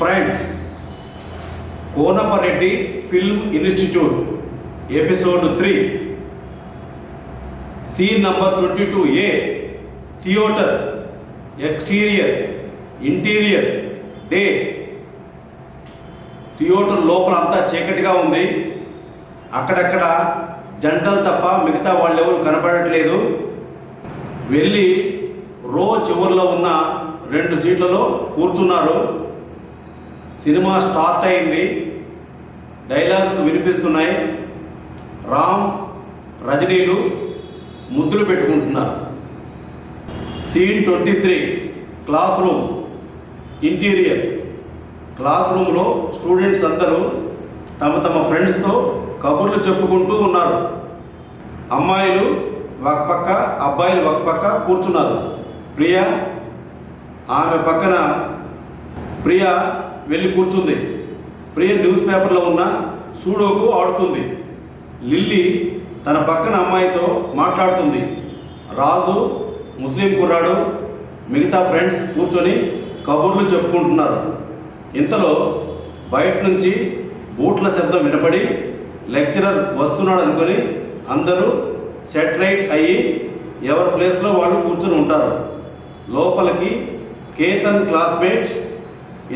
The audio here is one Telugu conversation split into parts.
Friends, Konapareddy film institute episode 3 scene number 22A theatre exterior interior day. Theatre లోపల అంతా చీకటిగా ఉంది. అక్కడక్కడ జంటలు తప్ప మిగతా వాళ్ళెవరు కనపడట్లేదు. వెళ్ళి రో చివరిలో ఉన్న 2 సీట్లలో కూర్చున్నారు. సినిమా స్టార్ట్ అయింది. డైలాగ్స్ వినిపిస్తున్నాయి. రామ్ రజనీలు ముద్దులు పెట్టుకుంటున్నారు. Scene 23 classroom interior. క్లాస్ రూమ్లో స్టూడెంట్స్ అందరూ తమ తమ ఫ్రెండ్స్తో కబుర్లు చెప్పుకుంటూ ఉన్నారు. అమ్మాయిలు ఒక పక్క, అబ్బాయిలు ఒక పక్క కూర్చున్నారు. ప్రియా ఆమె పక్కన ప్రియా వెళ్ళి కూర్చుంది. ప్రియ న్యూస్ పేపర్లో ఉన్న సూడోకు ఆడుతుంది. లిల్లీ తన పక్కన అమ్మాయితో మాట్లాడుతుంది. రాజు ముస్లిం కుర్రాడు మిగతా ఫ్రెండ్స్ కూర్చొని కబుర్లు చెప్పుకుంటున్నారు. ఇంతలో బయట నుంచి బూట్ల శబ్దం వినపడి లెక్చరర్ వస్తున్నాడు అనుకొని అందరూ సెటరైట్ అయ్యి ఎవరి ప్లేస్లో వాళ్ళు కూర్చొని ఉంటారు. లోపలికి కేతన్ క్లాస్మేట్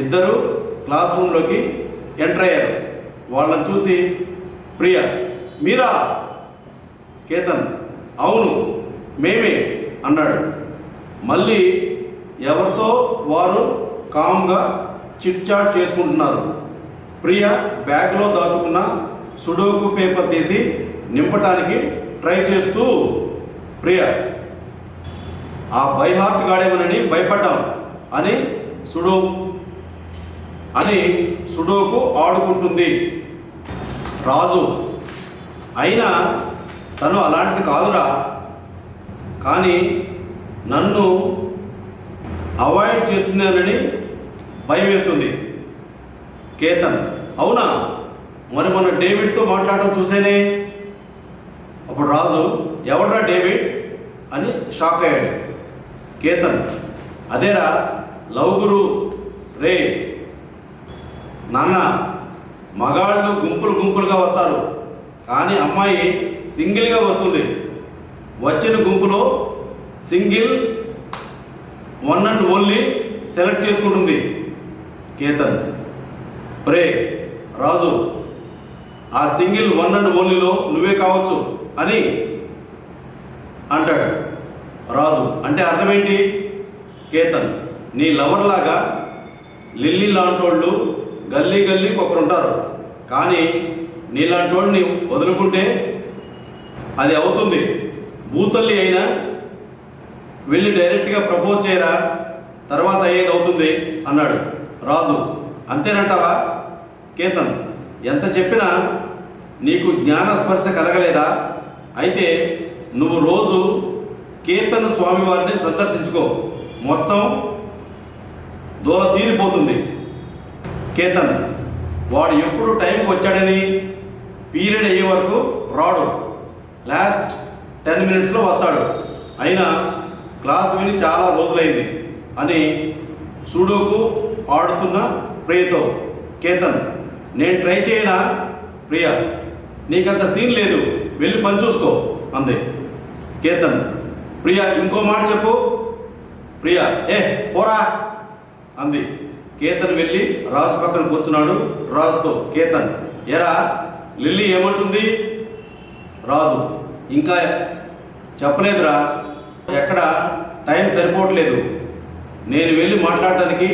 ఇద్దరు క్లాస్ రూమ్లోకి ఎంటర్ అయ్యారు. వాళ్ళని చూసి ప్రియ, మీరా? కేతన్, అవును మేమే అన్నాడు. మళ్ళీ ఎవరితో వారు కామ్గా చిట్ చాట్ చేసుకుంటున్నారు. ప్రియ బ్యాగ్లో దాచుకున్న సుడోకు పేపర్ తీసి నింపటానికి ట్రై చేస్తూ, ప్రియ, ఆ బైహార్ట్ గాడేమనని భయపడ్డాం అని సుడోకు ఆడుకుంటుంది. రాజు, అయినా తను అలాంటిది కాదురా, కానీ నన్ను అవాయిడ్ చేస్తున్నానని భయం వేస్తుంది. కేతన్, అవునా? మరి మన డేవిడ్తో మాట్లాడటం చూసేనే. అప్పుడు రాజు, ఎవడ్రా డేవిడ్ అని షాక్ అయ్యాడు. కేతన్, అదేరా లవ్ గురు రే. నాన్న, మగాళ్ళు గుంపులుగా వస్తారు, కానీ అమ్మాయి సింగిల్గా వస్తుంది. వచ్చిన గుంపులో single one and only select చేసుకుంటుంది. కేతన్, రే రాజు, ఆ సింగిల్ వన్ అండ్ ఓన్లీలో నువ్వే కావచ్చు అని అంటాడు. రాజు, అంటే అర్థమేంటి? కేతన్, నీ లవర్ లాగా లిల్లీ లాంటోళ్ళు గల్లీకి ఒకరుంటారు, కానీ నీలాంటి వాడిని వదులుకుంటే అది అవుతుంది. భూతల్లి అయినా వెళ్ళి డైరెక్ట్గా ప్రపోజ్ చేయరా, తర్వాత అయ్యేది అవుతుంది అన్నాడు. రాజు, అంతేనంటావా? కేతన్, ఎంత చెప్పినా నీకు జ్ఞానస్పర్శ కలగలేదా? అయితే నువ్వు రోజు కేతన్ స్వామివారిని సందర్శించుకో, మొత్తం దూర తీరిపోతుంది. కేతన్, వాడు ఎప్పుడు టైంకి వచ్చాడని పీరియడ్ అయ్యే వరకు రాడు, లాస్ట్ 10 minutesలో వస్తాడు. అయినా క్లాస్ విని చాలా రోజులైంది అని సుడోకు ఆడుతున్న ప్రియతో, కేతన్, నేను ట్రై చేయనా? ప్రియ, నీకంత సీన్ లేదు, వెళ్ళి పని చూసుకో అంది. కేతన్, ప్రియ ఇంకో మాట చెప్పు. ప్రియ, పోరా అంది. కేతన్ వెళ్ళి రాజు పక్కన కూర్చున్నాడు. రాజుతో, కేతన్, ఎరా లిల్లీ ఏమంటుంది? రాజు, ఇంకా చెప్పలేదురా, ఎక్కడ టైం సరిపోవట్లేదు. నేను వెళ్ళి మాట్లాడటానికి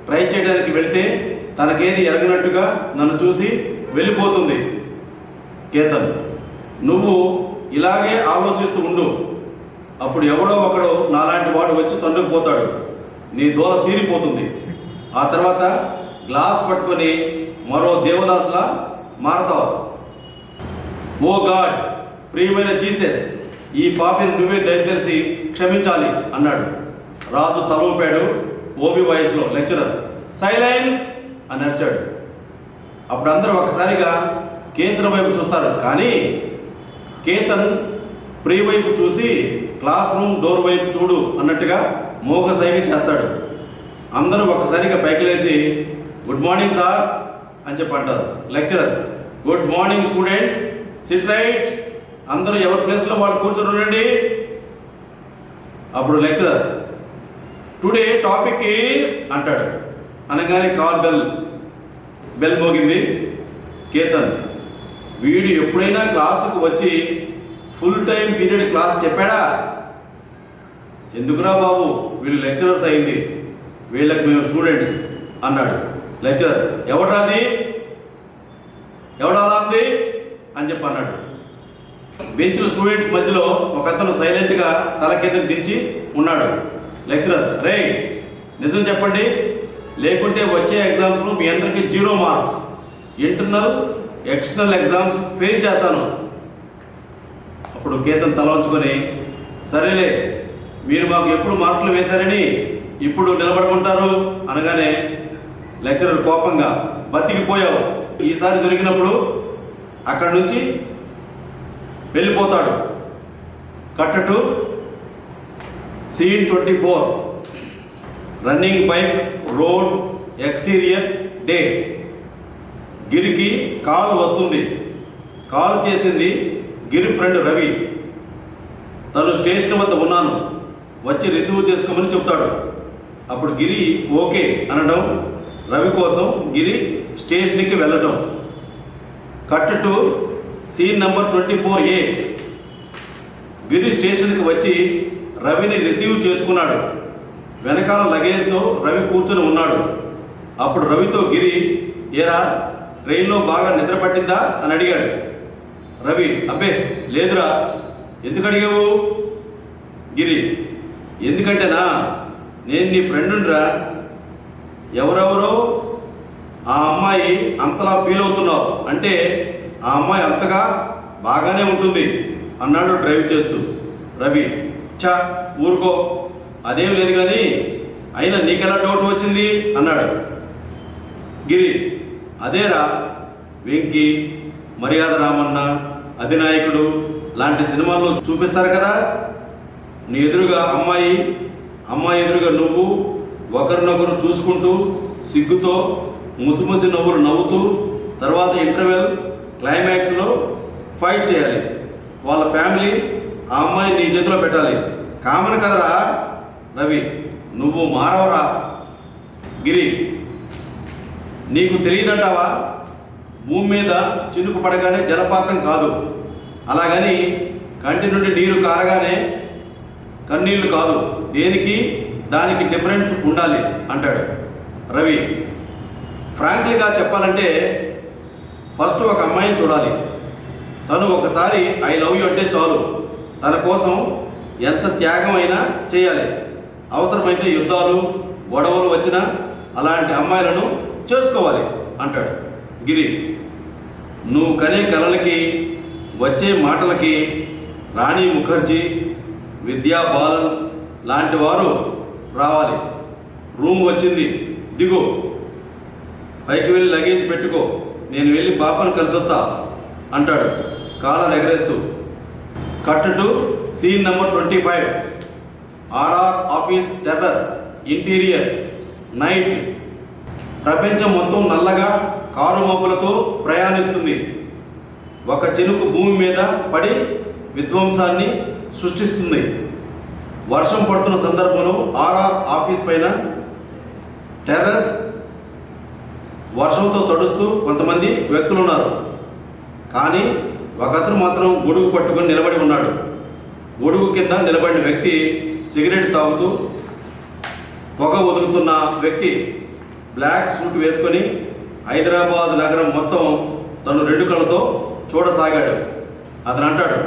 ట్రై చేయడానికి వెళితే తనకేది ఎరగనట్టుగా నన్ను చూసి వెళ్ళిపోతుంది. కేతన్, నువ్వు ఇలాగే ఆలోచిస్తూ ఉండు, అప్పుడు ఎవడో ఒకడో నాలాంటి వాడు వచ్చి తండ్రిపోతాడు, నీ దూర తీరిపోతుంది. ఆ తర్వాత గ్లాస్ పట్టుకొని మరో దేవదాసులా మారతావు. ఓ గాడ్, ప్రియమైన జీసస్, ఈ పాపిని నువ్వే దయచేసి క్షమించాలి అన్నాడు. రాజు తల ఊపాడు. ఓబీ వాయిస్లో లెక్చరర్ సైలెన్స్ అని అరిచాడు. అప్పుడు అందరూ ఒక్కసారిగా కేతన్ వైపు చూస్తారు, కానీ కేతన్ ప్రియ వైపు చూసి క్లాస్ రూమ్ డోర్ వైపు చూడు అన్నట్టుగా మోగ సైగ చేస్తాడు. అందరూ ఒక్కసారిగా పైకి లేచి గుడ్ మార్నింగ్ సార్ అని చెప్పి అంటారు. Lecturer, good morning students, SIT right. అందరూ ఎవరి ప్లేస్లో వాళ్ళు కూర్చొని ఉండండి. అప్పుడు లెక్చరర్, టుడే టాపిక్ ఈజ్ అంటాడు. అనగానే కాల్ బెల్ మోగింది. కేతన్, వీడు ఎప్పుడైనా క్లాసుకు వచ్చి ఫుల్ టైం పీరియడ్ క్లాస్ చెప్పాడా? ఎందుకురా బాబు, వీళ్ళు లెక్చరర్స్ అయింది, వీళ్ళకి మేము స్టూడెంట్స్ అన్నాడు. లెక్చరర్, ఎవడాది ఎవడాది అని చెప్పి అన్నాడు. బెంచ్లో స్టూడెంట్స్ మధ్యలో ఒక అతను సైలెంట్గా తల కిందకి దించి ఉన్నాడు. లెక్చరర్, రే నిజం చెప్పండి, లేకుంటే వచ్చే ఎగ్జామ్స్లో మీ అందరికీ 0 marks, internal external exams fail చేస్తాను. అప్పుడు కేతన్ తల ఉంచుకొని, సరేలే, మీరు మాకు ఎప్పుడు మార్కులు వేశారని ఇప్పుడు నిలబడుకుంటారు అనగానే లెక్చరర్ కోపంగా, బతికిపోయావు, ఈసారి దొరికినప్పుడు అక్కడి నుంచి వెళ్ళిపోతాడు. Cut to scene 24. Running bike road exterior day. గిరికి కాల్ వస్తుంది. కాల్ చేసింది గిరి ఫ్రెండ్ రవి. తను స్టేషన్ వద్ద ఉన్నాను, వచ్చి రిసీవ్ చేసుకోమని చెప్తాడు. అప్పుడు గిరి ఓకే అనడం, రవి కోసం గిరి స్టేషన్కి వెళ్ళటం. Cut to scene number 24A. Giri స్టేషన్కి వచ్చి రవిని రిసీవ్ చేసుకున్నాడు. వెనకాల లగేజ్తో రవి కూర్చొని ఉన్నాడు. అప్పుడు రవితో గిరి, ఏరా ట్రైన్లో బాగా నిద్ర పట్టిందా అని అడిగాడు. రవి, అబ్బే లేదురా. ఎందుకు అడిగావు? గిరి, ఎందుకంటేనా, నేను నీ ఫ్రెండురా. ఎవరెవరో ఆ అమ్మాయి అంతలా ఫీల్ అవుతున్నావు అంటే ఆ అమ్మాయి అంతగా బాగానే ఉంటుంది అన్నాడు డ్రైవ్ చేస్తూ. రవి, చా ఊరుకో, అదేం లేదు కానీ అయినా నీకెలా డౌట్ వచ్చింది అన్నాడు. గిరి, అదేరా, వెంకీ, మర్యాద రామన్న, అధినాయకుడు లాంటి సినిమాల్లో చూపిస్తారు కదా, నీ ఎదురుగా అమ్మాయి ఎదురుగా నువ్వు ఒకరినొకరు చూసుకుంటూ సిగ్గుతో ముసిముసి నవ్వులు నవ్వుతూ తర్వాత ఇంటర్వెల్ క్లైమాక్స్లో ఫైట్ చేయాలి. వాళ్ళ ఫ్యామిలీ ఆ అమ్మాయి నీ చేతిలో పెట్టాలి. కామన్ కదరా. రవి, నువ్వు మారవరా. గిరి, నీకు తెలియదంటావా? భూమి మీద చినుకు పడగానే జలపాతం కాదు, అలాగని కంటి నుండి నీరు కారగానే కన్నీళ్లు కాదు, దేనికి దానికి డిఫరెన్స్ ఉండాలి అంటాడు. రవి, ఫ్రాంక్లీగా చెప్పాలంటే ఫస్ట్ ఒక అమ్మాయిని చూడాలి. తను ఒకసారి ఐ లవ్ యూ అంటే చాలు, తన కోసం ఎంత త్యాగం అయినా చేయాలి. అవసరమైతే యుద్ధాలు గొడవలు వచ్చినా అలాంటి అమ్మాయిలను చేసుకోవాలి అంటాడు. గిరి, నువ్వు కనే కలలకి వచ్చే మాటలకి రాణి ముఖర్జీ, విద్యా బాలన్ లాంటి వారు రావాలి. రూమ్ వచ్చింది, దిగు, పైకి వెళ్ళి లగేజ్ పెట్టుకో, నేను వెళ్ళి పాపను కలిసొస్తా అంటాడు కాలర్ ఎగరేస్తూ. Cut to scene number 25. RR office terror interior night. ప్రపంచం మొత్తం నల్లగా కారు మబ్బులతో ప్రయాణిస్తుంది. ఒక చినుకు భూమి మీద పడి విధ్వంసాన్ని సృష్టిస్తుంది. వర్షం పడుతున్న సందర్భంలో ఆర్ఆర్ ఆఫీస్ పైన టెర్రస్ వర్షంతో తడుస్తూ కొంతమంది వ్యక్తులు ఉన్నారు. కానీ ఒకతను మాత్రం గొడుగు పట్టుకొని నిలబడి ఉన్నాడు. గొడుగు కింద నిలబడిన వ్యక్తి సిగరెట్ తాగుతూ, పొగ వదులుతున్న వ్యక్తి బ్లాక్ సూట్ వేసుకొని హైదరాబాద్ నగరం మొత్తం తను 2 కళ్ళతో చూడసాగాడు. అతను అంటాడు,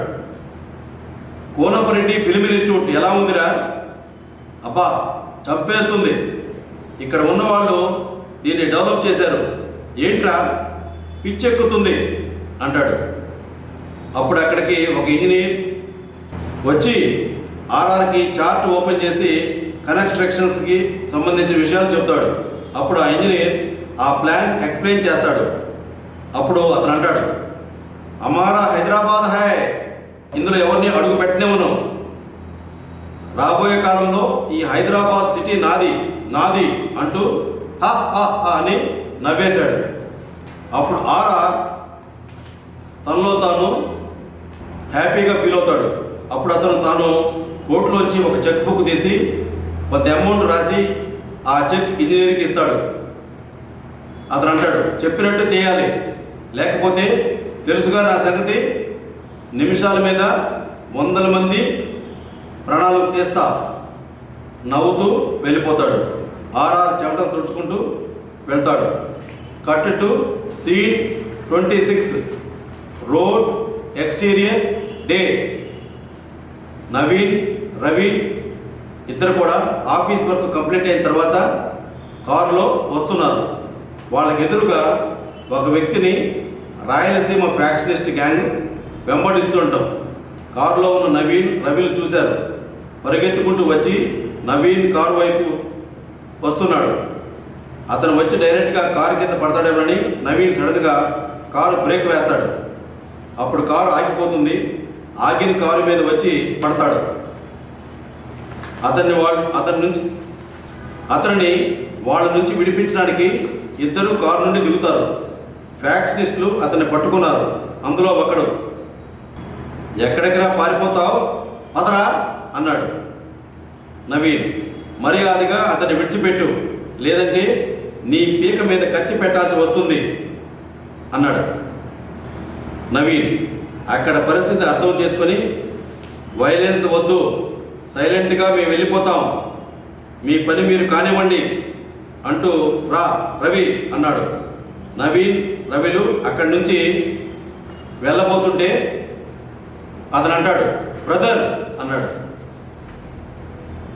కోనపరెడ్డి ఫిల్మ్ ఇన్స్టిట్యూట్ ఎలా ఉందిరా? అబ్బా చంపేస్తుంది, ఇక్కడ ఉన్నవాళ్ళు దీన్ని డెవలప్ చేశారు, ఏంట్రా పిచ్చెక్కుతుంది అంటాడు. అప్పుడు అక్కడికి ఒక ఇంజనీర్ వచ్చి ఆర్ఆర్కి చార్ట్ ఓపెన్ చేసి కన్స్ట్రక్షన్స్కి సంబంధించిన విషయాలు చెప్తాడు. అప్పుడు ఆ ఇంజనీర్ ఆ ప్లాన్ ఎక్స్ప్లెయిన్ చేస్తాడు. అప్పుడు అతను అంటాడు, హమారా హైదరాబాద్ హై, ఇందులో ఎవరిని అడుగు పెట్టినేమను, రాబోయే కాలంలో ఈ హైదరాబాద్ సిటీ నాది నాది అంటూ హా హా హా అని నవ్వేశాడు. అప్పుడు ఆర్ఆర్ తనలో తాను హ్యాపీగా ఫీల్ అవుతాడు. అప్పుడు అతను తాను కోర్టులోంచి ఒక చెక్ బుక్ తీసి కొంత అమౌంట్ రాసి ఆ చెక్ ఇంజనీర్కి ఇస్తాడు. అతను అంటాడు, చెప్పినట్టు చేయాలి, లేకపోతే తెలుసుగా నా సంగతి, నిమిషాల మీద 100 మంది ప్రాణాలు తీస్తా. నవ్వుతూ వెళ్ళిపోతాడు. ఆర్ఆర్ చెమటలు తుడుచుకుంటూ వెళ్తాడు. Cut to scene 26 road exterior day. Naveen, Ravi ఇద్దరు కూడా ఆఫీస్ వర్క్ కంప్లీట్ అయిన తర్వాత కారులో వస్తున్నారు. వాళ్ళకి ఎదురుగా ఒక వ్యక్తిని రాయలసీమ ఫ్యాక్షనిస్ట్ గ్యాంగ్ వెంబడిస్తుంటాం. కారులో ఉన్న నవీన్, రవిలు చూశారు. పరిగెత్తుకుంటూ వచ్చి నవీన్ కారు వైపు వస్తున్నాడు. అతను వచ్చి డైరెక్ట్గా కారు కింద పడతాడేమని నవీన్ సడన్గా కారు బ్రేక్ వేస్తాడు. అప్పుడు కారు ఆగిపోతుంది. ఆగిన కారు మీద వచ్చి పడతాడు. అతనిని వాళ్ళ నుంచి విడిపించడానికి ఇద్దరు కారు నుండి దిగుతారు. ఫ్యాక్షనిస్టులు అతన్ని పట్టుకున్నారు. అందులో ఒకడు, ఎక్కడెక్కడా పారిపోతావు, పదరా అన్నాడు. నవీన్, మర్యాదగా అతన్ని విడిచిపెట్టు, లేదంటే నీ పీక మీద కత్తి పెట్టాల్సి వస్తుంది అన్నాడు. నవీన్ అక్కడ పరిస్థితి అర్థం చేసుకొని, వైలెన్స్ వద్దు, సైలెంట్గా మేము వెళ్ళిపోతాం, మీ పని మీరు కానివ్వండి అంటూ రా రవి అన్నాడు. నవీన్, రవిలు అక్కడి నుంచి వెళ్ళబోతుంటే అతను అంటాడు, బ్రదర్ అన్నాడు.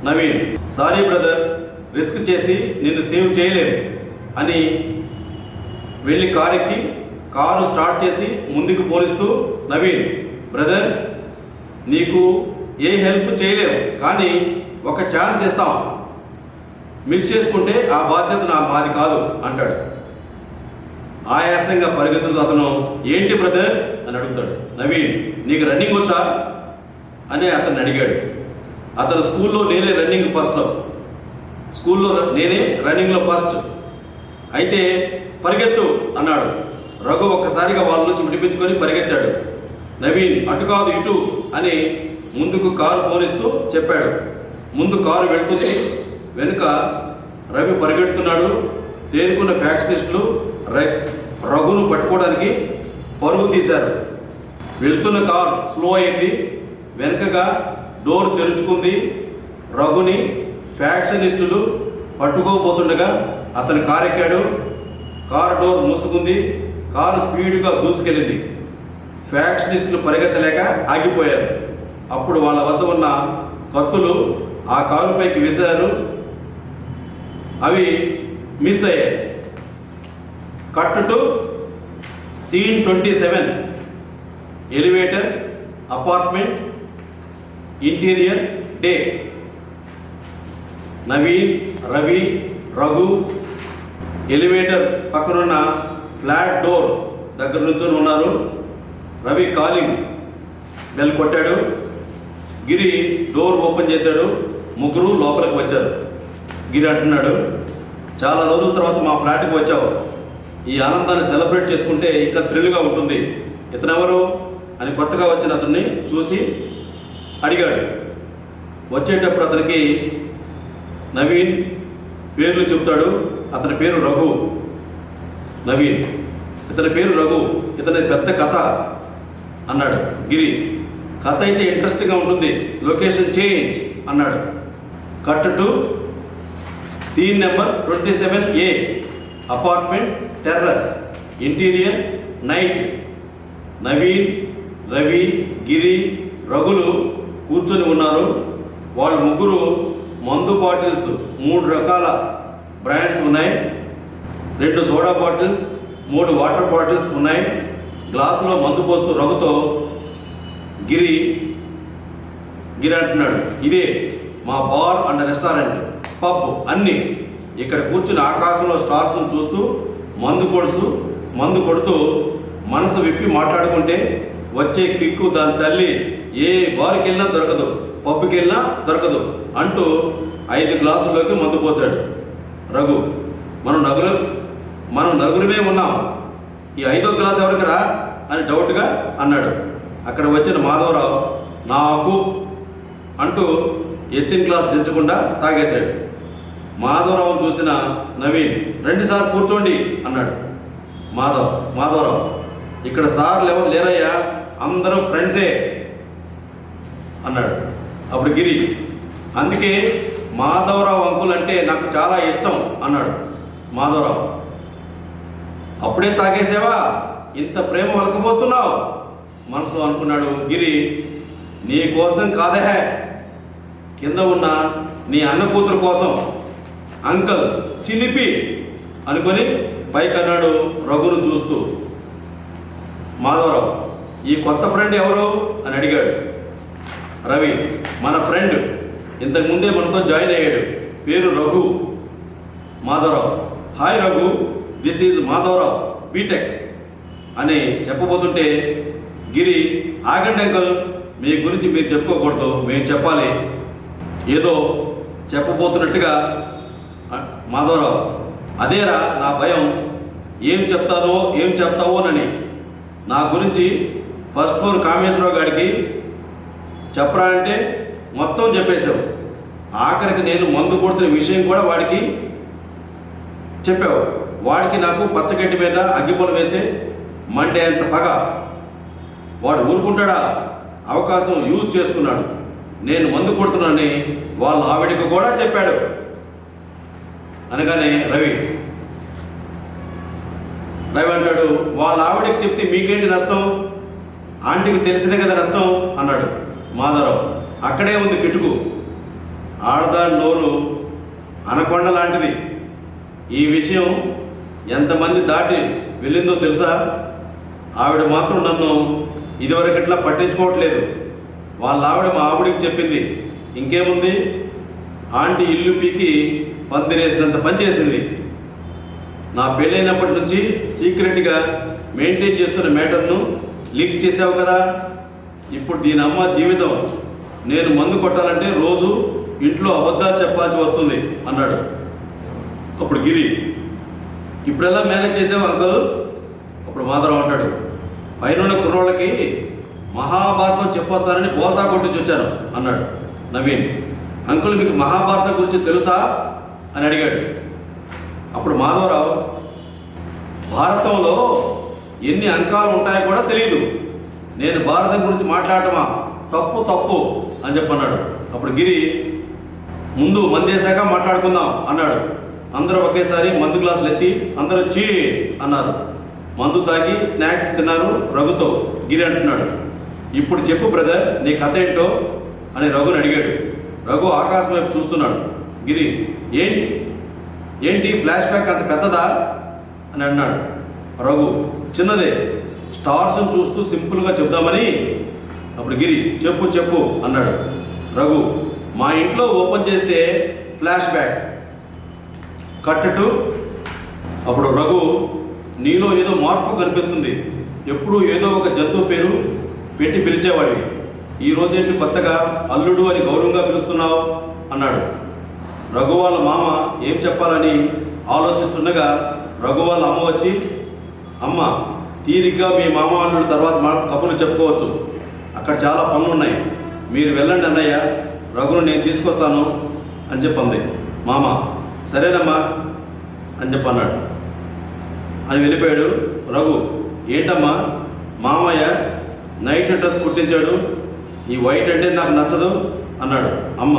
నవీన్, సారీ బ్రదర్, రిస్క్ చేసి నిన్ను సేవ్ చేయలేము అని వెళ్ళి కారెక్కి కారు స్టార్ట్ చేసి ముందుకు పోనిస్తూ, నవీన్, బ్రదర్ నీకు ఏ హెల్ప్ చేయలేము, కానీ ఒక ఛాన్స్ ఇస్తాం, మిస్ చేసుకుంటే ఆ బాధ్యత మాది కాదు అంటాడు. ఆయాసంగా పరిగెత్తుతూ అతను, ఏంటి బ్రదర్ అని అడుగుతాడు. నవీన్, నీకు రన్నింగ్ వచ్చా అని అతన్ని అడిగాడు. అతను స్కూల్లో నేనే రన్నింగ్ ఫస్ట్లో, రన్నింగ్లో ఫస్ట్, అయితే పరిగెత్తు అన్నాడు. రఘు ఒక్కసారిగా వాళ్ళ నుంచి విడిపించుకొని పరిగెత్తాడు. నవీన్, అటు కాదు ఇటు అని ముందుకు కారు పోనిస్తూ చెప్పాడు. ముందు కారు వెళ్తుంది, వెనుక రవి పరిగెడుతున్నాడు. తేరుకున్న ఫ్యాక్షనిస్టులు రఘును పట్టుకోవడానికి పరుగు తీశారు. వెళ్తున్న కారు స్లో అయింది. వెనుకగా డోర్ తెరుచుకుంది. రఘుని ఫ్యాక్షనిస్టులు పట్టుకోబోతుండగా అతను కారు ఎక్కాడు. Car door మూసుకుంది. కారు స్పీడ్గా దూసుకెళ్ళింది. ఫ్యాక్షనిస్టులు పరిగెత్తలేక ఆగిపోయారు. అప్పుడు వాళ్ళ వద్ద ఉన్న కత్తులు ఆ కారుపైకి విసిరారు. అవి మిస్ అయ్యాయి. Cut to scene 27 elevator apartment interior day. Naveen, Ravi, Raghu elevator పక్కనున్న ఫ్లాట్ డోర్ దగ్గర నుంచొని ఉన్నారు. రవి కాలింగ్ బెల్ కొట్టాడు. గిరి డోర్ ఓపెన్ చేశాడు. ముగ్గురు లోపలికి వచ్చారు. గిరి అంటున్నాడు, చాలా రోజుల తర్వాత మా ఫ్లాట్కి వచ్చావు, ఈ ఆనందాన్ని సెలబ్రేట్ చేసుకుంటే ఇంకా థ్రిల్గా ఉంటుంది, ఇతనెవరు అని కొత్తగా వచ్చిన అతన్ని చూసి అడిగాడు. వచ్చేటప్పుడు అతనికి నవీన్ పేర్లు చెప్తాడు. అతని పేరు రఘు. నవీన్, ఇతని పేరు రఘు, ఇతని పెద్ద కథ అన్నాడు. గిరి, కథ అయితే ఇంట్రెస్టింగ్గా ఉంటుంది, లొకేషన్ చేంజ్ అన్నాడు. Cut to scene number 27A apartment terrace interior night. Naveen, Ravi, Giri, రఘులు కూర్చొని ఉన్నారు. వాళ్ళు ముగ్గురు మందు బాటిల్స్, 3 రకాల బ్రాండ్స్ ఉన్నాయి. 2 సోడా బాటిల్స్, 3 వాటర్ బాటిల్స్ ఉన్నాయి. గ్లాసులో మందు పోస్తూ రఘుతో గిరి అంటున్నాడు, ఇదే మా బార్ అండ్ రెస్టారెంట్, పబ్ అన్నీ. ఇక్కడ కూర్చుని ఆకాశంలో స్టార్స్ను చూస్తూ మందు కొడుతూ మనసు విప్పి మాట్లాడుకుంటే వచ్చే కిక్కు దాని తల్లి ఏ బార్కి వెళ్ళినా దొరకదు, పబ్కి వెళ్ళినా దొరకదు అంటూ 5 గ్లాసుల్లోకి మందు పోసాడు రఘు. మనం నలుగురు మనం నలుగురమే ఉన్నాం, ఈ 5వ గ్లాస్ ఎవరికి రా అని డౌట్గా అన్నాడు. అక్కడ వచ్చిన మాధవరావు నాకు అంటూ ఎత్తిన గ్లాస్ దించకుండా తాగేశాడు. మాధవరావును చూసిన నవీన్, రండి సార్ కూర్చోండి అన్నాడు. మాధవరావు, ఇక్కడ సార్లు ఎవరు లేరయ్యా, అందరూ ఫ్రెండ్సే అన్నాడు. అప్పుడు గిరి, అందుకే మాధవరావు అంకుల్ అంటే నాకు చాలా ఇష్టం అన్నాడు. మాధవరావు, అప్పుడే తాగేసావా, ఇంత ప్రేమ వలకపోతున్నావు మనసులో అనుకున్నాడు. గిరి, నీ కోసం కాదే, కింద ఉన్న నీ అన్న కూతురు కోసం అంకల్ చిలిపి అనుకొని పైకి అన్నాడు రఘును చూస్తూ. మాధవరావు, ఈ కొత్త ఫ్రెండ్ ఎవరు అని అడిగాడు. రవి, మన ఫ్రెండ్, ఇంతకుముందే మనతో జాయిన్ అయ్యాడు, పేరు Raghu. Madhavarao, hi Raghu, this is Madhavarao BTech అని చెప్పబోతుంటే గిరి, ఆగండి అంకల్, మీ గురించి మీరు చెప్పుకోకూడదు, మేము చెప్పాలి ఏదో చెప్పబోతున్నట్టుగా. మాధవరావు, అదేరా నా భయం, ఏం చెప్తావోనని. నా గురించి ఫస్ట్ ఫ్లోర్ కామేశ్వరరావు గారికి చెప్పరా అంటే మొత్తం చెప్పేశావు, ఆఖరికి నేను మందు కొడుతున్న విషయం కూడా వాడికి చెప్పావు. వాడికి నాకు పచ్చగడ్డి మీద అగ్గిపొల వేస్తే మండే అంత పగ. వాడు ఊరుకుంటాడా? అవకాశం యూజ్ చేసుకున్నాడు. నేను మందు కొడుతున్నానని వాళ్ళ ఆవిడికి కూడా చెప్పాడు అనగానే రవి అంటాడు, వాళ్ళ ఆవిడికి చెప్తే మీకేంటి నష్టం, ఆంటీకి తెలిసినే కదా నష్టం అన్నాడు. మాధవరావు, అక్కడే ఉంది కిటుకు, ఆడదాని నోరు అనకొండ లాంటిది. ఈ విషయం ఎంతమంది దాటి వెళ్ళిందో తెలుసా? ఆవిడ మాత్రం నన్ను ఇదివరకు ఇట్లా పట్టించుకోవట్లేదు. వాళ్ళ ఆవిడ మా ఆవిడికి చెప్పింది. ఇంకేముంది, ఆంటీ ఇల్లు పీకి పందిరేసినంత పనిచేసింది. నా పెళ్ళైనప్పటి నుంచి సీక్రెట్గా మెయింటైన్ చేస్తున్న మ్యాటర్ను లీక్ చేసావు కదా. ఇప్పుడు దీని అమ్మ జీవితం. నేను మందు కొట్టాలంటే రోజు ఇంట్లో అబద్ధాలు చెప్పాల్సి వస్తుంది అన్నాడు. అప్పుడు గిరి, ఇప్పుడెలా మేనేజ్ చేసావు అంకల్? అప్పుడు మాధవరావు అంటాడు, పైన కుర్రోళ్ళకి మహాభారతం చెప్పొస్తానని బోల్తా కొట్టించి వచ్చాను అన్నాడు. నవీన్, అంకుల్ మీకు మహాభారతం గురించి తెలుసా అని అడిగాడు. అప్పుడు మాధవరావు, భారతంలో ఎన్ని అంకాలు ఉంటాయో కూడా తెలియదు, నేను భారతం గురించి మాట్లాడటమా, తప్పు అని చెప్పన్నాడు. అప్పుడు గిరి, ముందు మందేశాక మాట్లాడుకుందాం అన్నాడు. అందరూ ఒకేసారి మందు గ్లాసులు ఎత్తి అందరూ చీర్స్ అన్నారు. మందు తాగి స్నాక్స్ తిన్నారు. రఘుతో గిరి అంటున్నాడు, ఇప్పుడు చెప్పు బ్రదర్, నీ కథ ఏంటో అని రఘుని అడిగాడు. రఘు ఆకాశం వైపు చూస్తున్నాడు. గిరి, ఏంటి ఫ్లాష్ బ్యాక్ అంత పెద్దదా అని అన్నాడు. రఘు, చిన్నదే, స్టార్స్ని చూస్తూ సింపుల్గా చెప్దామని. అప్పుడు గిరి, చెప్పు అన్నాడు. రఘు, మా ఇంట్లో ఓపెన్ చేస్తే ఫ్లాష్ బ్యాక్ కట్ టు. అప్పుడు రఘు, నీలో ఏదో మార్పు కనిపిస్తుంది, ఎప్పుడూ ఏదో ఒక జంతువు పేరు పెట్టి పిలిచేవాడివి, ఈ రోజేంటి కొత్తగా అల్లుడు అని గౌరవంగా పిలుస్తున్నావు అన్నాడు. రఘు వాళ్ళ మామ ఏం చెప్పాలని ఆలోచిస్తుండగా రఘు వాళ్ళ అమ్మ వచ్చి, అమ్మ తీరిగ్గా మీ మామ అల్లుడు తర్వాత కబుర్లు చెప్పుకోవచ్చు, అక్కడ చాలా పనులు ఉన్నాయి, మీరు వెళ్ళండి అన్నయ్య, రఘును నేను తీసుకొస్తాను అని చెప్పింది. మామ, సరేనమ్మా అని చెప్పన్నాడు. అని వెళ్ళిపోయాడు. రఘు, ఏంటమ్మా మామయ్య నైట్ డ్రెస్ కుట్టించాడు, ఈ వైట్ అంటే నాకు నచ్చదు అన్నాడు. అమ్మ,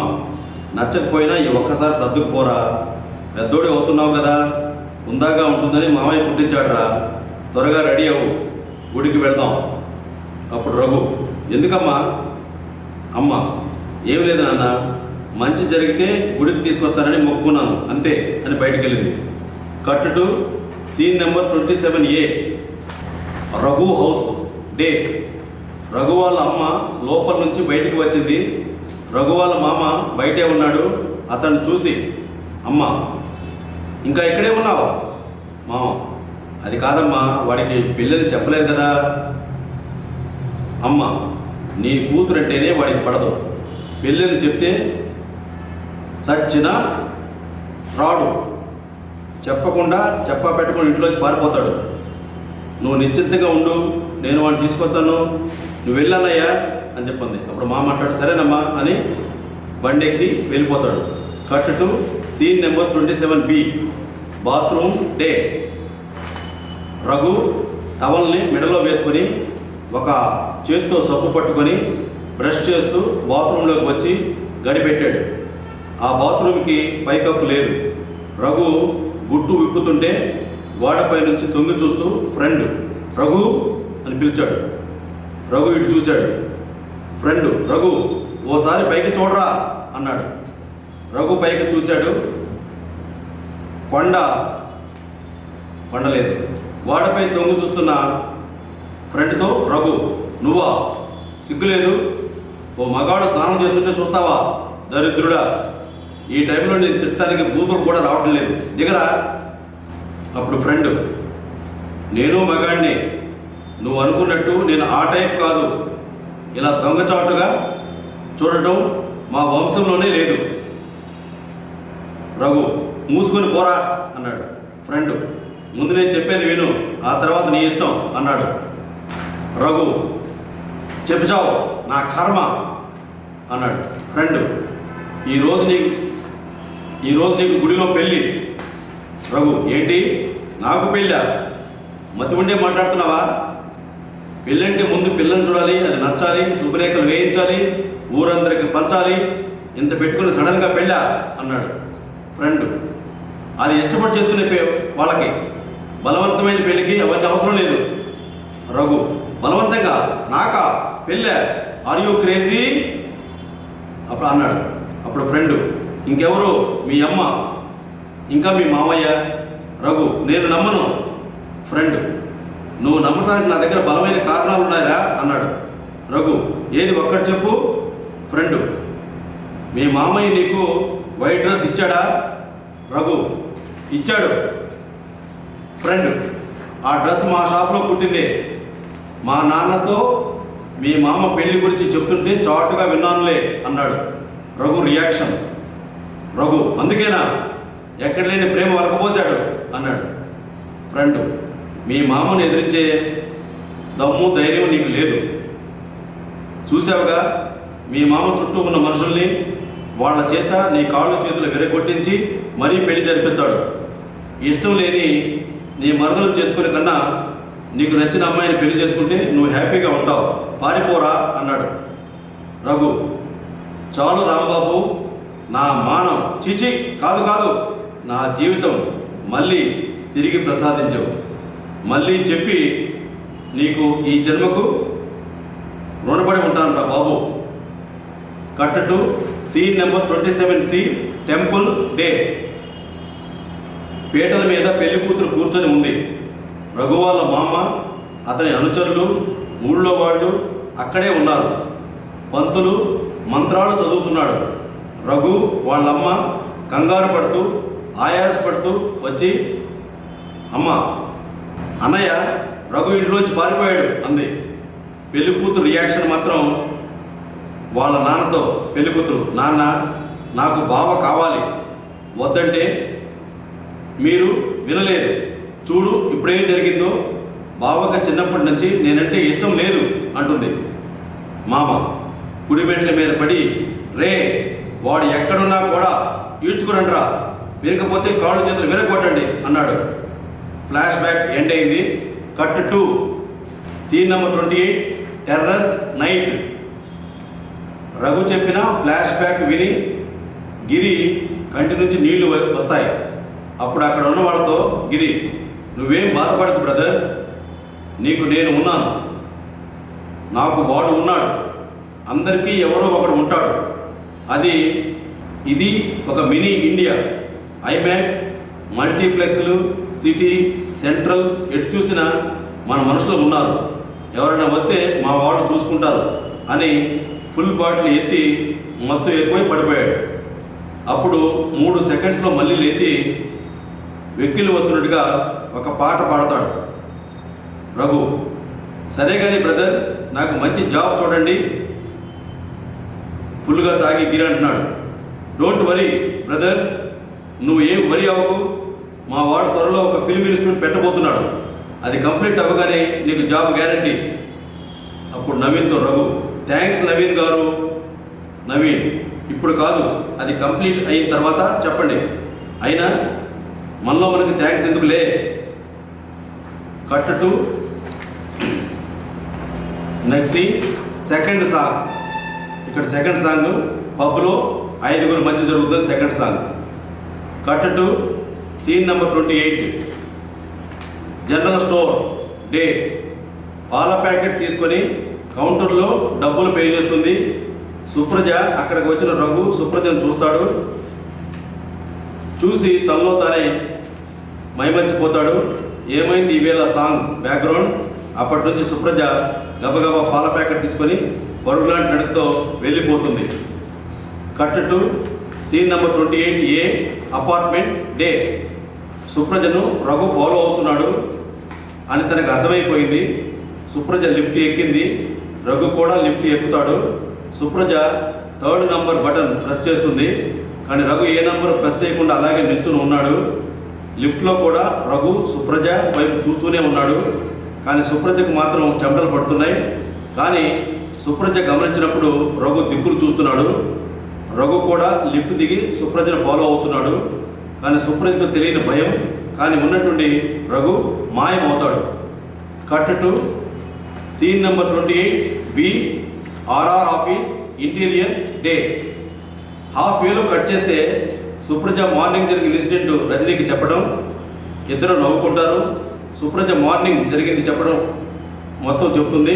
నచ్చకపోయినా ఈ ఒక్కసారి సర్దుకుపోరా, పెద్దోడి అవుతున్నావు కదా, ఉందాగా ఉంటుందని మామయ్య కుట్టించాడురా, త్వరగా రెడీ అవ్వు, గుడికి వెళ్దాం. అప్పుడు రఘు, ఎందుకమ్మా? అమ్మ, ఏం లేదు నాన్న, మంచి జరిగితే గుడికి తీసుకొస్తానని మొక్కున్నాను అంతే అని బయటికి వెళ్ళింది. Cut to scene number 27A. Raghu house day. Raghu వాళ్ళ అమ్మ లోపల నుంచి బయటికి వచ్చింది. రఘు వాళ్ళ మామ బయటే ఉన్నాడు. అతన్ని చూసి, అమ్మ ఇంకా ఇక్కడే ఉన్నావా? మామ, అది కాదమ్మా, వాడికి పెళ్ళని చెప్పలేదు కదా. అమ్మ, నీ కూతురంటేనే వాడికి పడదు, పెళ్ళని చెప్తే చచ్చినా రాడు, చెప్పకుండా చెప్పా పెట్టుకుని ఇంట్లోంచి పారిపోతాడు. నువ్వు నిశ్చింతగా ఉండు, నేను వాడిని తీసుకొస్తాను, నువ్వు వెళ్ళానయ్యా అని చెప్పింది. అప్పుడు మామ అంటాడు సరేనమ్మా అని బండెక్కి వెళ్ళిపోతాడు. Cut to scene number 27B, bathroom day. Raghu టవల్ని మెడలో వేసుకొని ఒక చేతితో సబ్బు పట్టుకొని బ్రష్ చేస్తూ బాత్రూంలోకి వచ్చి గడిపెట్టాడు. ఆ బాత్రూమ్కి పైకప్పు లేదు. రఘు గుట్టు విప్పుతుంటే గోడపై నుంచి తొంగి చూస్తూ ఫ్రెండ్ రఘు అని పిలిచాడు. రఘు ఇటు చూశాడు. ఫ్రెండ్ రఘు ఓసారి పైకి చూడరా అన్నాడు. రఘు పైకి చూశాడు. కొండ లేదు. గోడపై తొంగి చూస్తున్న ఫ్రెండ్తో రఘు నువ్వా, సిగ్గులేదు, ఓ మగాడు స్నానం చేస్తుంటే చూస్తావా, దరిద్రుడా, ఈ టైంలో నేను తిట్టడానికి బూతులు కూడా రావడం లేదు, దిగరా. అప్పుడు ఫ్రెండ్ నేను మగాడిని, నువ్వు అనుకున్నట్టు నేను ఆ టైప్ కాదు, ఇలా దొంగచాటుగా చూడటం మా వంశంలోనే లేదు. రఘు మూసుకొని పోరా అన్నాడు. ఫ్రెండ్ ముందు నేను చెప్పేది విను, ఆ తర్వాత నీ ఇష్టం అన్నాడు. రఘు చెప్పావు నా కర్మ అన్నాడు. ఫ్రెండ్ ఈరోజు నీకు గుడిలో పెళ్ళి. రఘు ఏంటి నాకు పెళ్ళా, మతి ఉండే మాట్లాడుతున్నావా? పెళ్ళంటే ముందు పిల్లని చూడాలి, అది నచ్చాలి, శుభరేఖలు వేయించాలి, ఊరందరికి పంచాలి, ఇంత పెట్టుకుని సడన్గా పెళ్ళా అన్నాడు. ఫ్రెండ్ అది ఇష్టపడి చేసుకునే వాళ్ళకి, బలవంతమైన పెళ్ళికి అవన్నీ అవసరం లేదు. రఘు బలవంతంగా నాకా పెళ్ళా, ఆర్ యూ క్రేజీ అప్పుడు అన్నాడు. అప్పుడు ఫ్రెండ్ ఇంకెవరు, మీ అమ్మ, ఇంకా మీ మామయ్య. రఘు నేను నమ్మను. ఫ్రెండ్ నువ్వు నమ్మటానికి నా దగ్గర బలమైన కారణాలు ఉన్నాయా అన్నాడు. రఘు ఏది ఒక్కటి చెప్పు. ఫ్రెండ్ మీ మామయ్య నీకు వైట్ డ్రెస్ ఇచ్చాడా? రఘు ఇచ్చాడు. ఫ్రెండ్ ఆ డ్రెస్ మా షాప్లో పుట్టింది, మా నాన్నతో మీ మామ పెళ్లి గురించి చెప్తుంటే చాటుగా విన్నానులే అన్నాడు. రఘు రియాక్షన్. రఘు అందుకేనా ఎక్కడ లేని ప్రేమ వలకపోశాడు అన్నాడు. ఫ్రెండ్ మీ మామను ఎదిరించే దమ్ము ధైర్యం నీకు లేదు. చూసావుగా మీ మామ చుట్టూ ఉన్న మనుషుల్ని, వాళ్ళ చేత నీ కాళ్ళు చేతులు విరగొట్టించి మరీ పెళ్లి జరిపిస్తాడు. ఇష్టం లేని నీ మరదలు చేసుకునే కన్నా నీకు నచ్చిన అమ్మాయిని పెళ్లి చేసుకుంటే నువ్వు హ్యాపీగా ఉంటావు, పారిపోరా అన్నాడు. రఘు చాలు రాంబాబు, నా మానం చీచి కాదు, నా జీవితం మళ్ళీ తిరిగి ప్రసాదించవు, మళ్ళీ చెప్పి నీకు ఈ జన్మకు రుణపడి ఉంటాను రా బాబు. Cut to scene number 27C, temple day. పీటల మీద పెళ్లి కూతురు కూర్చొని ఉంది. రఘు వాళ్ళ మామ, అతని అనుచరులు, ఊళ్ళో వాళ్ళు అక్కడే ఉన్నారు. పంతులు మంత్రాలు చదువుతున్నాడు. రఘు వాళ్ళమ్మ కంగారు పడుతూ ఆయాసపడుతూ వచ్చి అమ్మ అన్నయ్య రఘు ఇంట్లోంచి పారిపోయాడు అంది. పెళ్లి కూతురు రియాక్షన్ మాత్రం వాళ్ళ నాన్నతో పెళ్లి కూతురు నాన్న నాకు బావ కావాలి, వద్దంటే మీరు వినలేదు, చూడు ఇప్పుడేం జరిగిందో, బావకి చిన్నప్పటి నుంచి నేనంటే ఇష్టం లేదు అంటుంది. మామ కుడిమెట్ల మీద పడి రే వాడు ఎక్కడున్నా కూడా ఈడ్చుకురండ్రా, వినకపోతే కాళ్ళు చేతులు విరగొట్టండి అన్నాడు. ఫ్లాష్ బ్యాక్ ఎండ్ అయింది. Cut to scene number 28, terrace night. Raghu చెప్పిన ఫ్లాష్ బ్యాక్ విని గిరి కంటి నుంచి నీళ్లు వస్తాయి. అప్పుడు అక్కడ ఉన్న వాళ్ళతో గిరి నువ్వేం బాధపడకు బ్రదర్, నీకు నేను ఉన్నాను, నాకు వాడు ఉన్నాడు, అందరికీ ఎవరో ఒకడు ఉంటాడు, ఇది ఒక మినీ ఇండియా, ఐమాక్స్, మల్టీప్లెక్స్లు, సిటీ, సెంట్రల్, ఎటు చూసినా మన మనుషులు ఉన్నారు, ఎవరైనా వస్తే మా వాడు చూసుకుంటారు అని ఫుల్ బాటిల్ ఎత్తి మత్తు ఎక్కువై పడిపోయాడు. అప్పుడు 3 సెకండ్స్లో మళ్ళీ లేచి వెక్కిలు వస్తున్నట్టుగా ఒక పాట పాడతాడు. రఘు సరే కానీ బ్రదర్ నాకు మంచి జాబ్ చూడండి. ఫుల్గా తాగి గిరి అంటున్నాడు. డోంట్ వరీ బ్రదర్, నువ్వు ఏం వరి అవ్వకు, మా వాడు త్వరలో ఒక ఫిల్మ్ ఇన్స్టిట్యూట్ పెట్టబోతున్నాడు, అది కంప్లీట్ అవ్వగానే నీకు జాబ్ గ్యారంటీ. అప్పుడు నవీన్తో రఘు, థ్యాంక్స్ నవీన్ గారు. నవీన్, ఇప్పుడు కాదు, అది కంప్లీట్ అయిన తర్వాత చెప్పండి. అయినా మనలో మనకి థ్యాంక్స్ ఎందుకులే. Cut to next scene, second song. ఇక్కడ సెకండ్ సాంగ్, పబ్లో 5 మధ్య జరుగుతుంది second song. Cut to scene number 28. General store day. పాల ప్యాకెట్ తీసుకొని కౌంటర్లో డబ్బులు పే చేస్తుంది సుప్రజ. అక్కడికి వచ్చిన రఘు సుప్రజను చూస్తాడు. చూసి తనలో తానే మైమర్చిపోతాడు. ఏమైంది ఈవేళ సాంగ్ బ్యాక్గ్రౌండ్. అప్పటి నుంచి సుప్రజ గబగబా పాల ప్యాకెట్ తీసుకొని పరుగులాంటి నడుపుతో వెళ్ళిపోతుంది. Cut to scene number 28A, apartment day. సుప్రజను రఘు ఫాలో అవుతున్నాడు అని తనకు అర్థమైపోయింది. సుప్రజ లిఫ్ట్ ఎక్కింది, రఘు కూడా లిఫ్ట్ ఎక్కుతాడు. Supraja 3rd number button press చేస్తుంది, కానీ రఘు ఏ నంబర్ ప్రెస్ చేయకుండా అలాగే నిల్చుని ఉన్నాడు. లిఫ్ట్లో కూడా రఘు సుప్రజ వైపు చూస్తూనే ఉన్నాడు, కానీ సుప్రజకు మాత్రం చెమటలు పడుతున్నాయి. కానీ సుప్రజ గమనించినప్పుడు రఘు దిక్కులు చూస్తున్నాడు. రఘు కూడా లిఫ్ట్ దిగి సుప్రజను ఫాలో అవుతున్నాడు, కానీ సుప్రజకు తెలియని భయం, కానీ ఉన్నటువంటి రఘు మాయమవుతాడు. Cut to scene number 28B, RR office interior day. Half వేలో కట్ చేస్తే సుప్రజ మార్నింగ్ జరిగిన ఇన్సిడెంట్ రజనీకి చెప్పడం, ఇద్దరు నవ్వుకుంటారు. సుప్రజ మార్నింగ్ జరిగింది చెప్పడం మొత్తం చెప్తుంది.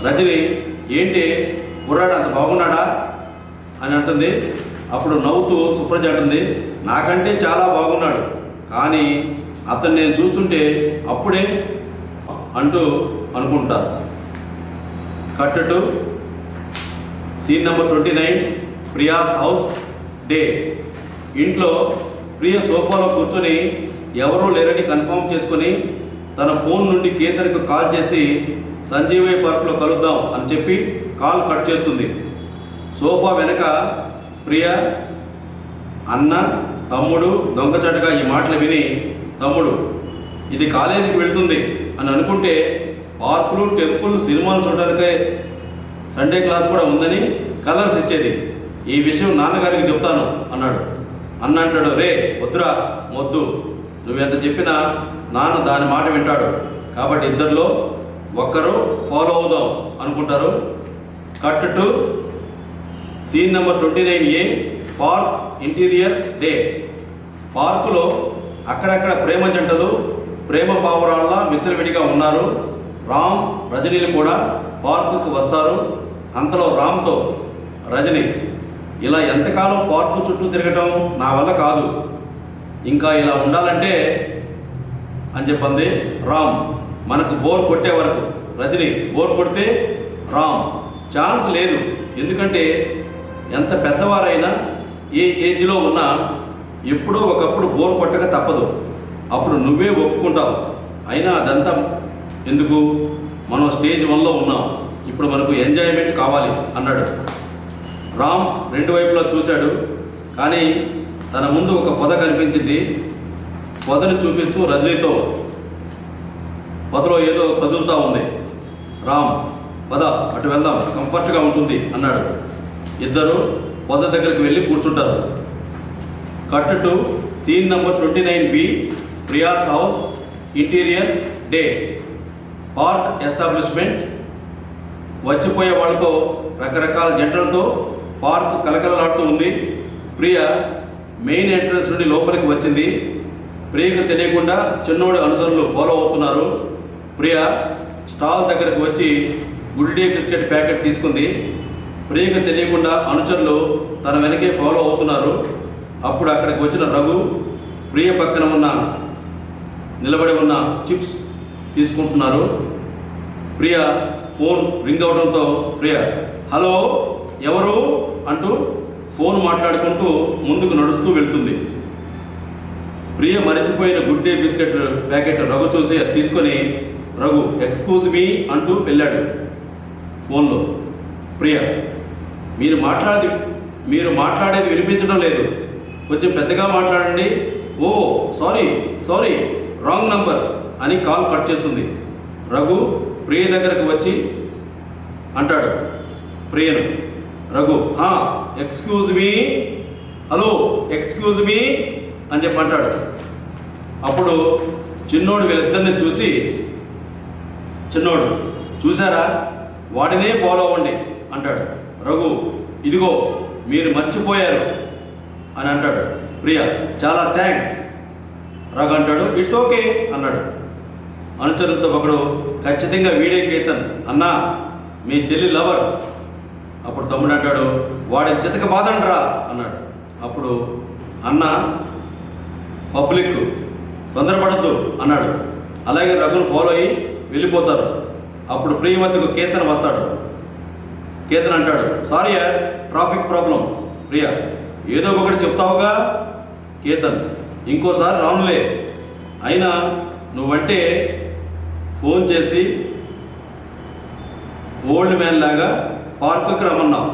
రజని, ఏంటి కుర్రాడు అంత బాగున్నాడా అని అంటుంది. అప్పుడు నవ్వుతూ సుప్రజ అంటుంది, నాకంటే చాలా బాగున్నాడు, కానీ అతను నేను చూస్తుంటే అప్పుడే అంటూ అనుకుంటారు. Cut to scene number 29, Priya's house day. ఇంట్లో ప్రియ సోఫాలో కూర్చొని ఎవరూ లేరని కన్ఫర్మ్ చేసుకొని తన ఫోన్ నుండి కేతన్కు కాల్ చేసి సంజీవయ్య పార్క్లో కలుద్దాం అని చెప్పి కాల్ కట్ చేస్తుంది. సోఫా వెనక ప్రియ, అన్న, తమ్ముడు దొంగచాటుగా ఈ మాటలు విని, తమ్ముడు ఇది కాలేజీకి వెళ్తుంది అని అనుకుంటే పార్కులు, టెంపుల్, సినిమాలు చూడడానికే సండే క్లాస్ కూడా ఉందని కలర్స్ ఇచ్చేది. ఈ విషయం నాన్నగారికి చెప్తాను అన్నాడు. అన్న అంటాడు, రే వద్దురా మొద్దు, నువ్వెంత చెప్పినా నాన్న దాని మాట వింటాడు, కాబట్టి ఇద్దరిలో ఒక్కరు ఫాలో అవుదాం అనుకుంటారు. Cut to scene number 29A, park interior day. పార్కులో అక్కడక్కడ ప్రేమ జంటలు ప్రేమ పావురాళ్ళ విచ్చలవిడిగా ఉన్నారు. రామ్, రజనీలు కూడా పార్కుకు వస్తారు. అంతలో రామ్తో రజని, ఇలా ఎంతకాలం పార్కు చుట్టూ తిరగటం నా వల్ల కాదు, ఇంకా ఇలా ఉండాలంటే అని చెప్పింది. రామ్, మనకు బోర్ కొట్టే వరకు. రజని, బోర్ కొడితే రామ్, ఛాన్స్ లేదు, ఎందుకంటే ఎంత పెద్దవారైనా ఏ ఏజ్లో ఉన్నా ఎప్పుడో ఒకప్పుడు బోర్ కొట్టక తప్పదు, అప్పుడు నువ్వే ఒప్పుకుంటావు. అయినా అదంతా ఎందుకు, మనం స్టేజ్ 1లో ఉన్నాం, ఇప్పుడు మనకు ఎంజాయ్మెంట్ కావాలి అన్నాడు. రామ్ 2 వైపులా చూశాడు, కానీ తన ముందు ఒక పొద కనిపించింది. పొదను చూపిస్తూ రజనీతో, పొదలో ఏదో కదులుతూ ఉంది. రామ్, పద అటు వెళ్దాం, కంఫర్ట్గా ఉంటుంది అన్నాడు. ఇద్దరు పొద దగ్గరికి వెళ్ళి కూర్చుంటారు. Cut to scene number 29B, Priya's house interior day. Park establishment. వచ్చిపోయే వాళ్ళతో, రకరకాల జంటలతో పార్క్ కలకలలాడుతూ ఉంది. ప్రియ మెయిన్ ఎంట్రన్స్ నుండి లోపలికి వచ్చింది. ప్రియకు తెలియకుండా చిన్నోడు అనుసరులు ఫాలో అవుతున్నారు. ప్రియ స్టాల్ దగ్గరకు వచ్చి గుడ్ డే బిస్కెట్ ప్యాకెట్ తీసుకుంది. ప్రియకు తెలియకుండా అనుచరులు తన వెనకే ఫాలో అవుతున్నారు. అప్పుడు అక్కడికి వచ్చిన రఘు ప్రియ పక్కన నిలబడి ఉన్న చిప్స్ తీసుకుంటున్నారు. ప్రియ ఫోన్ రింగ్ అవడంతో ప్రియ, హలో ఎవరు అంటూ ఫోన్ మాట్లాడుకుంటూ ముందుకు నడుస్తూ వెళ్తుంది. ప్రియ మరిచిపోయిన good day biscuit packet Raghu చూసి అది తీసుకొని, రఘు ఎక్స్క్యూజ్ మీ అంటూ వెళ్ళాడు. ఫోన్లో ప్రియ, మీరు మాట్లాడేది వినిపించడం లేదు, కొంచెం పెద్దగా మాట్లాడండి, oh sorry sorry wrong number అని కాల్ కట్ చేస్తుంది. రఘు ప్రియ దగ్గరకు వచ్చి అంటాడు ప్రియను. Raghu excuse me, hello excuse me అని చెప్పి అంటాడు. అప్పుడు చిన్నోడు వీళ్ళిద్దరిని చూసి, చిన్నోడు చూసారా వాడినే ఫాలో అవ్వండి అంటాడు. రఘు ఇదిగో మీరు మర్చిపోయారు అని అంటాడు. ప్రియ చాలా థ్యాంక్స్. రఘు అంటాడు ఇట్స్ ఓకే అన్నాడు. అనుచరులతో ఒకడు ఖచ్చితంగా వీడే కేతన్ అన్నా మీ చెల్లి లవర్. అప్పుడు తమ్ముడు అంటాడు వాడి చితక బాధండ్రా అన్నాడు. అప్పుడు అన్న పబ్లిక్ తొందరపడద్దు అన్నాడు. అలాగే రఘును ఫాలో అయ్యి వెళ్ళిపోతారు. అప్పుడు ప్రియ వద్దకు కేతన్ వస్తాడు. కేతన్ అంటాడు సారీ ట్రాఫిక్ ప్రాబ్లం. ప్రియ ఏదో ఒకటి చెప్తావుగా. కేతన్ ఇంకోసారి రానులే, అయినా నువ్వంటే ఫోన్ చేసి ఓల్డ్ మ్యాన్ లాగా పార్కుకి రమ్మన్నావు.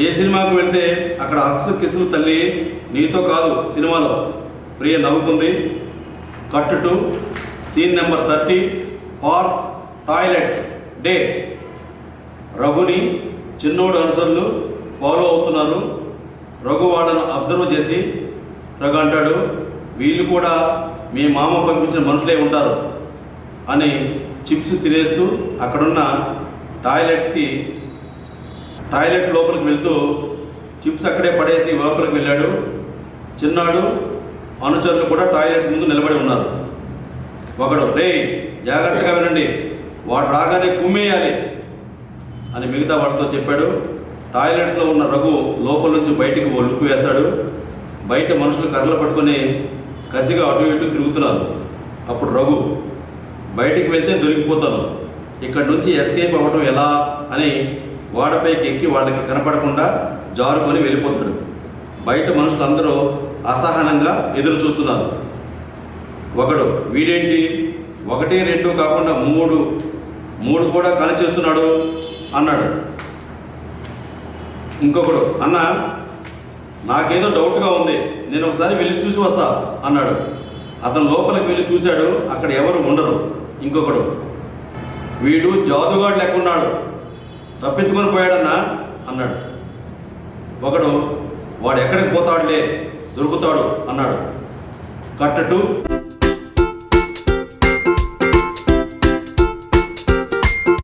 ఏ సినిమాకు వెళ్తే అక్కడ అక్స్ కిసులు తల్లి నీతో కాదు సినిమాలో. ప్రియ నవ్వుకుంది. Cut to scene number 30 park toilets day. రఘుని చిన్నోడు అనుసరులు ఫాలో అవుతున్నారు. రఘు వాళ్ళను అబ్జర్వ్ చేసి రఘు అంటాడు వీళ్ళు కూడా మీ మామ పంపించిన మనుషులే ఉంటారు అని చిప్స్ తినేస్తూ అక్కడున్న టాయిలెట్ లోపలికి వెళ్తూ చిప్స్ అక్కడే పడేసి లోపలికి వెళ్ళాడు. చిన్నాడు అనుచరులు కూడా టాయిలెట్స్ ముందు నిలబడి ఉన్నారు. ఒకడు రే జాగ్రత్తగా వినండి, వాడు రాగానే కుమ్మేయాలి అని మిగతా వాటితో చెప్పాడు. టాయిలెట్స్లో ఉన్న రఘు లోపల నుంచి బయటికి ఓ లుక్కు వేస్తాడు. బయట మనుషులు కర్రలు పట్టుకొని కసిగా అటు ఇటు తిరుగుతున్నారు. అప్పుడు రఘు బయటికి వెళ్తే దొరికిపోతాను, ఇక్కడ నుంచి ఎస్కేప్ అవ్వడం ఎలా అని గోడపైకి ఎక్కి వాళ్ళకి కనపడకుండా జారుకొని వెళ్ళిపోతాడు. బయట మనుషులందరూ అసహనంగా ఎదురు చూస్తున్నారు. ఒకడు వీడేంటి 1, 2 కాకుండా 3 కూడా కనిచేస్తున్నాడు అన్నాడు. ఇంకొకడు అన్న నాకేదో డౌట్గా ఉంది, నేను ఒకసారి వెళ్ళి చూసి వస్తా అన్నాడు. అతను లోపలికి వెళ్ళి చూశాడు, అక్కడ ఎవరు ఉండరు. ఇంకొకడు వీడు జాదుగాడు లెక్కున్నాడు, తప్పించుకొని పోయాడన్నా అన్నాడు. ఒకడు వాడు ఎక్కడికి పోతాడులే దొరుకుతాడు అన్నాడు. Cut to